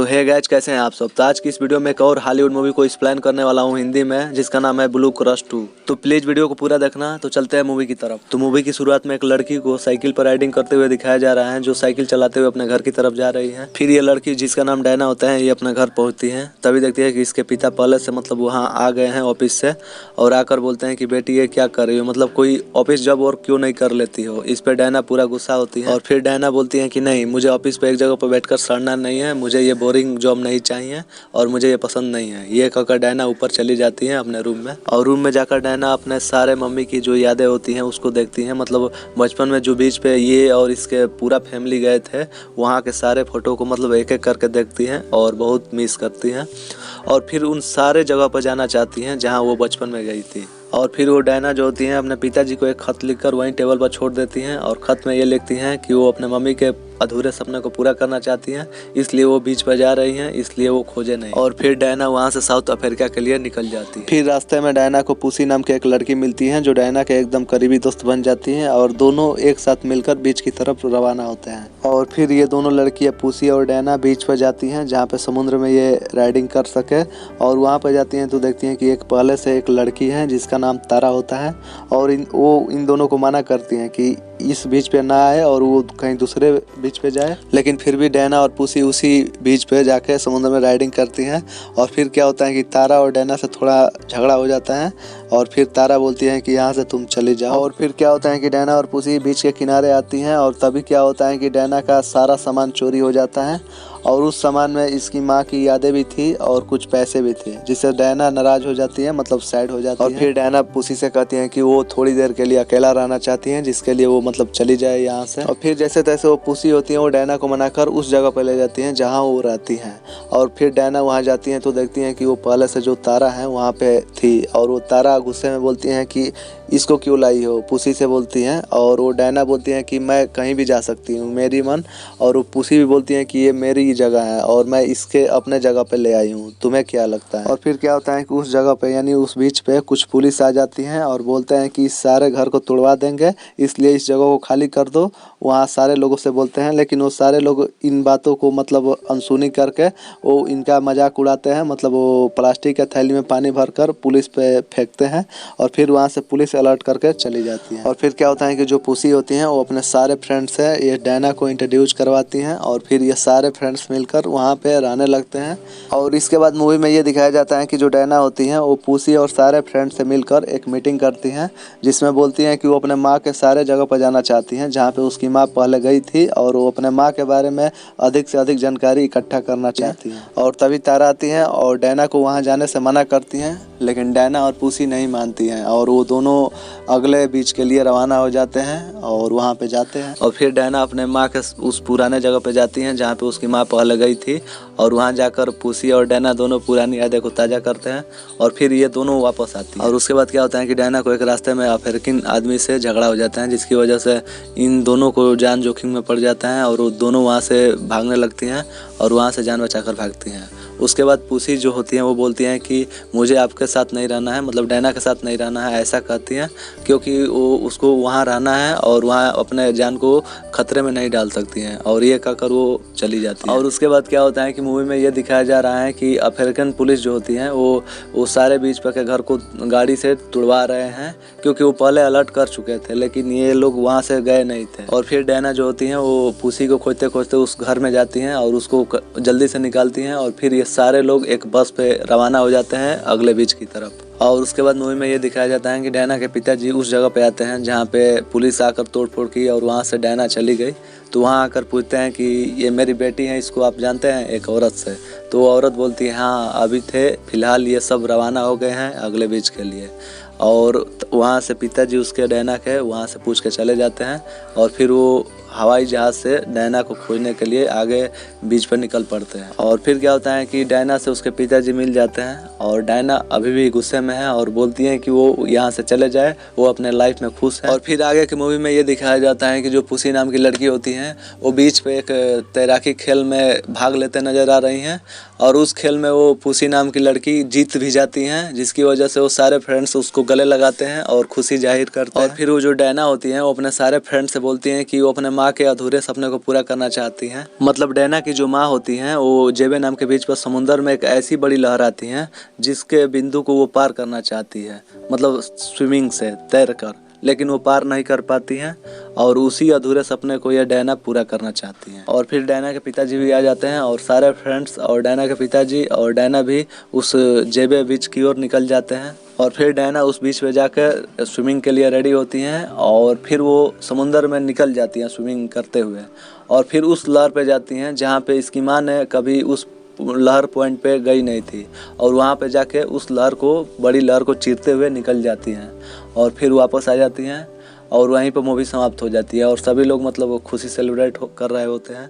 तो hey guys, कैसे हैं आप सब। तो आज की इस वीडियो में एक और हॉलीवुड मूवी को एक्सप्लेन करने वाला हूँ हिंदी में, जिसका नाम है ब्लू क्रॉस 2। तो प्लीज वीडियो को पूरा देखना। तो चलते हैं मूवी की तरफ। तो मूवी की शुरुआत में एक लड़की को साइकिल पर राइडिंग करते हुए दिखाया जा रहा है, जो साइकिल चलाते हुए अपने घर की तरफ जा रही है। फिर ये लड़की, जिसका नाम डायना होता है, ये अपने घर पहुंचती है। तभी देखती है कि इसके पिता पहले से वहाँ आ गए हैं ऑफिस से, और आकर बोलते हैं कि बेटी ये क्या कर रही हो, मतलब कोई ऑफिस जॉब और क्यों नहीं कर लेती हो। इस पर डायना पूरा गुस्सा होती है और फिर डायना बोलती है कि नहीं, मुझे ऑफिस पे एक जगह पर बैठकर सड़ना नहीं है, मुझे ये बोरिंग जॉब नहीं चाहिए और मुझे ये पसंद नहीं है। ये कहकर डायना ऊपर चली जाती है अपने रूम में, और रूम में जाकर डायना अपने सारे मम्मी की जो यादें होती हैं उसको देखती हैं। मतलब बचपन में जो बीच पे ये और इसके पूरा फैमिली गए थे, वहाँ के सारे फोटो को मतलब एक एक करके देखती हैं और बहुत मिस करती हैं। और फिर उन सारे जगह पर जाना चाहती हैं जहाँ वो बचपन में गई थी। और फिर वो डायना जो होती हैं अपने पिताजी को एक खत लिखकर वहीं टेबल पर छोड़ देती हैं, और खत में ये लिखती हैं कि वो अपने मम्मी के अधूरे सपने को पूरा करना चाहती हैं, इसलिए वो बीच पर जा रही हैं, इसलिए वो खोजे नहीं। और फिर डायना वहाँ से साउथ अफ्रीका के लिए निकल जाती है। फिर रास्ते में डायना को पुसी नाम की एक लड़की मिलती है, जो डायना के एकदम करीबी दोस्त बन जाती हैं, और दोनों एक साथ मिलकर बीच की तरफ रवाना होते हैं। और फिर ये दोनों लड़कियां पुसी और डायना बीच पर जाती हैं, जहाँ पे समुद्र में ये राइडिंग कर सके। और वहाँ पर जाती हैं तो देखती हैं कि एक पहले से एक लड़की है जिसका नाम तारा होता है, और वो इन दोनों को मना करती हैं कि इस बीच पे ना आए और वो कहीं दूसरे बीच पे जाए। लेकिन फिर भी डायना और पुसी उसी बीच पे जाके समुद्र में राइडिंग करती हैं। और फिर क्या होता है कि तारा और डायना से थोड़ा झगड़ा हो जाता है, और फिर तारा बोलती है कि यहाँ से तुम चले जाओ। और फिर क्या होता है कि डायना और पुसी बीच के किनारे आती हैं, और तभी क्या होता है कि डायना का सारा सामान चोरी हो जाता है, और उस सामान में इसकी माँ की यादें भी थी और कुछ पैसे भी थे, जिससे डायना नाराज हो जाती है, मतलब सैड हो जाती है। और फिर डायना पुसी से कहती है कि वो थोड़ी देर के लिए अकेला रहना चाहती हैं, जिसके लिए वो मतलब चली जाए यहाँ से। और फिर जैसे तैसे वो पुसी होती है, वो डायना को मनाकर उस जगह पर ले जाती हैं जहाँ वो रहती हैं। और फिर डायना वहाँ जाती हैं तो देखती हैं कि वो पहले से जो तारा है वहाँ पे थी, और वो तारा गुस्से में बोलती हैं कि इसको क्यों लाई हो, पुसी से बोलती हैं। और वो डायना बोलती हैं कि मैं कहीं भी जा सकती हूँ, मेरी मन। और वो पुसी भी बोलती हैं कि ये मेरी जगह है और मैं इसके अपने जगह पे ले आई हूँ, तुम्हें क्या लगता है। और फिर क्या होता है कि उस जगह पे यानी उस बीच पे कुछ पुलिस आ जाती हैं और बोलते हैं कि इस सारे घर को तोड़वा देंगे, इसलिए इस जगह को खाली कर दो। वहाँ सारे लोगों से बोलते हैं, लेकिन वो सारे लोग इन बातों को मतलब अनसुनी करके वो इनका मजाक उड़ाते हैं। मतलब वो प्लास्टिक के थैली में पानी भरकर पुलिस पे फेंकते हैं, और फिर वहाँ से पुलिस अलर्ट करके चली जाती है। और फिर क्या होता है कि जो पुसी होती हैं वो अपने सारे फ्रेंड्स से ये डायना को इंट्रोड्यूस करवाती हैं, और फिर ये सारे फ्रेंड्स मिलकर वहाँ पे रहने लगते हैं। और इसके बाद मूवी में ये दिखाया जाता है कि जो डायना होती हैं वो पुसी और सारे फ्रेंड्स से मिलकर एक मीटिंग करती हैं, जिसमें बोलती हैं कि वो अपने माँ के सारे जगह पर जाना चाहती हैं जहाँ पे उसकी माँ पहले गई थी, और वो अपने माँ के बारे में अधिक से अधिक जानकारी इकट्ठा करना चाहती हैं। और तभी तारा आती हैं और डायना को वहाँ जाने से मना करती हैं, लेकिन डायना और पुसी नहीं मानती हैं, और वो दोनों अगले बीच के लिए रवाना हो जाते हैं और वहाँ पे जाते हैं। और फिर डायना अपने माँ के उस पुराने जगह पे जाती हैं जहाँ पे उसकी माँ पहले गई थी, और वहाँ जाकर पुसी और डायना दोनों पुरानी यादें को ताज़ा करते हैं, और फिर ये दोनों वापस आती हैं। और उसके बाद क्या होता है कि डायना को एक रास्ते में अफ्रीकन आदमी से झगड़ा हो जाता है, जिसकी वजह से इन दोनों को जान जोखिम में पड़ जाता है, और वो दोनों वहाँ से भागने लगती हैं और वहाँ से जान बचाकर भागती हैं। उसके बाद पुसी जो होती हैं वो बोलती हैं कि मुझे आपके साथ नहीं रहना है, मतलब डायना के साथ नहीं रहना है, ऐसा कहती हैं, क्योंकि वो उसको वहाँ रहना है और वहाँ अपने जान को खतरे में नहीं डाल सकती हैं। और ये कहकर वो चली जाती है। और उसके बाद क्या होता है कि मूवी में ये दिखाया जा रहा है कि अफ्रीकन पुलिस जो होती हैं वो सारे बीच पर के घर को गाड़ी से तुड़वा रहे हैं, क्योंकि वो पहले अलर्ट कर चुके थे, लेकिन ये लोग वहाँ से गए नहीं थे। और फिर डायना जो होती हैं वो पुसी को खोजते खोजते उस घर में जाती हैं और उसको जल्दी से निकालती हैं, और फिर ये सारे लोग एक बस पे रवाना हो जाते हैं अगले बीच की तरफ। और उसके बाद मूवी में ये दिखाया जाता है कि डायना के पिताजी उस जगह पे आते हैं जहाँ पे पुलिस आकर तोड़फोड़ की, और वहाँ से डायना चली गई। तो वहाँ आकर पूछते हैं कि ये मेरी बेटी है, इसको आप जानते हैं, एक औरत से। तो वो औरत बोलती है हाँ अभी थे, फिलहाल ये सब रवाना हो गए हैं अगले बीच के लिए। और वहाँ से पिताजी उसके डायना के वहाँ से पूछ के चले जाते हैं, और फिर वो हवाई जहाज़ से डायना को खोजने के लिए आगे बीच पर निकल पड़ते हैं। और फिर क्या होता है कि डायना से उसके पिताजी मिल जाते हैं, और डायना अभी भी गुस्से में है और बोलती है कि वो यहाँ से चले जाए, वो अपने लाइफ में खुश है। और फिर आगे की मूवी में ये दिखाया जाता है कि जो पुसी नाम की लड़की होती हैं वो बीच पे एक तैराकी खेल में भाग लेते नजर आ रही हैं, और उस खेल में वो पुसी नाम की लड़की जीत भी जाती हैं, जिसकी वजह से वो सारे फ्रेंड्स उसको गले लगाते हैं और खुशी जाहिर करते हैं। और फिर वो जो डायना होती हैं वो अपने सारे फ्रेंड से बोलती हैं कि वो अपने माँ के अधूरे सपने को पूरा करना चाहती हैं। मतलब डैना की जो माँ होती हैं वो जेबे नाम के बीच पर समुंदर में एक ऐसी बड़ी लहर आती है जिसके बिंदु को वो पार करना चाहती है, मतलब स्विमिंग से तैर कर, लेकिन वो पार नहीं कर पाती हैं और उसी अधूरे सपने को यह डैना पूरा करना चाहती हैं। और फिर डैना के पिताजी भी आ जाते हैं और सारे फ्रेंड्स और डैना के पिताजी और डैना भी उस जेबे बीच की ओर निकल जाते हैं। और फिर डैना उस बीच पे जाकर स्विमिंग के लिए रेडी होती हैं और फिर वो समुंदर में निकल जाती हैं स्विमिंग करते हुए, और फिर उस लहर पे जाती हैं जहाँ पे इसकी माँ ने कभी उस लहर पॉइंट पे गई नहीं थी, और वहाँ पे जाके उस लहर को, बड़ी लहर को चीरते हुए निकल जाती हैं और फिर वापस आ जाती हैं और वहीं पे मूवी समाप्त हो जाती है और सभी लोग मतलब खुशी सेलिब्रेट कर रहे होते हैं।